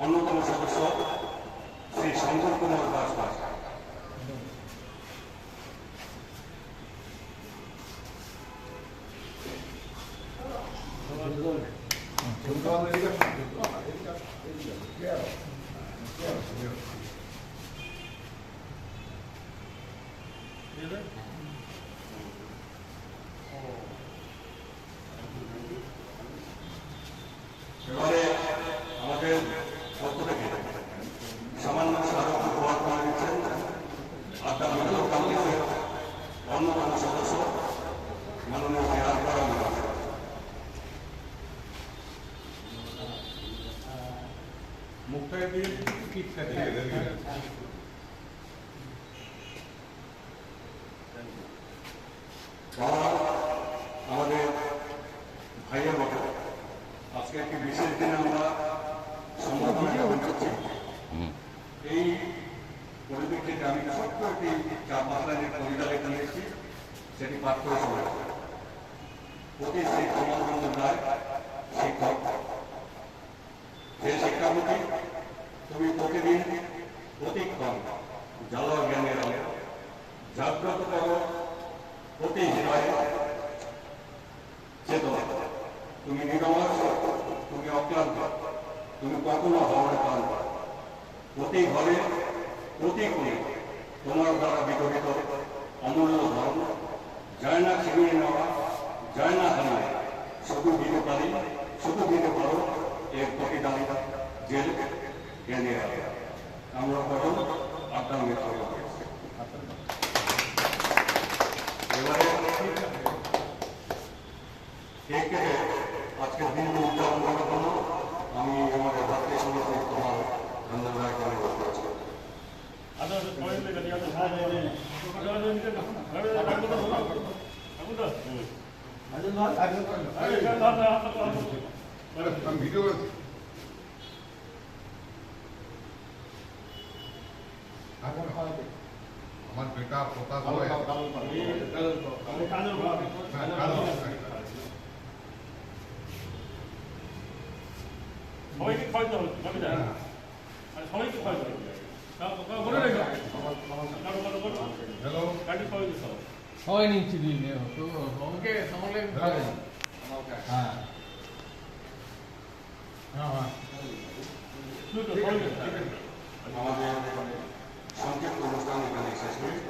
অন্যতম সদস্য শ্রী শঙ্কর কুমার দাস। এবারে আমাদের পক্ষ থেকে সামান্য স্মারক উপহার করে দিচ্ছেন আড্ডা মেডিকেল কমপ্লেক্সের অন্যতম সদস্য মাননীয় বিহার করা মুখটায় দিয়ে কিটটা দিয়ে আমাদের ভাইয়ের মতো আজকে একটি বিশেষ দিনে আমরা সম্বোধনা করছি। এই পরিপ্রেক্ষিতে আমি ছোট্ট একটি 4-5 লাইনের কবিতা লেখা নিয়েছি, সেটি পাঠ করে শোনাব। প্রতি শ্রী কমলচন্দ্র রায় শিক্ষক। যে শিক্ষামূর্তি তুমি প্রতিদিন প্রতিক্ষণ জ্বালা জ্ঞানের আলো জাগ্রত করো প্রতি হৃদয়ে চেতনা। তুমি নিরলস, তুমি অক্লান্ত, তুমি কখনো হওয়ার পান। প্রতি ঘরে প্রতি কোণে তোমার দ্বারা বিকশিত অমূল্য ধর্ম যায় না ছিনিয়ে নেওয়া, যায় না হারিয়ে, শুধু দিতে পারি, শুধু দিতে পারো এর প্রতিদান জেল জ্ঞানের আলো। আমরা বরং আড্ডা মেরে এবারে আজকের দিন উদযাপন করার জন্য আমি আমাদের ভারতীয় সমিতি তোমার রঞ্জন রায়কে অনুরোধ করছি। আমার বেটা পোতা সবাইকে খাওয়াতে হবে, সবাইকে খাওয়াতে হবে। মনে রেখো গাড়ি খাওয়াই দিতে হবে। সবাই নিচ্ছি দিন তো সবাইকে সবাইকে খাওয়াবেন। হ্যাঁ আমাদের সংক্ষিপ্ত অনুষ্ঠান এখানে শেষ হয়েছে।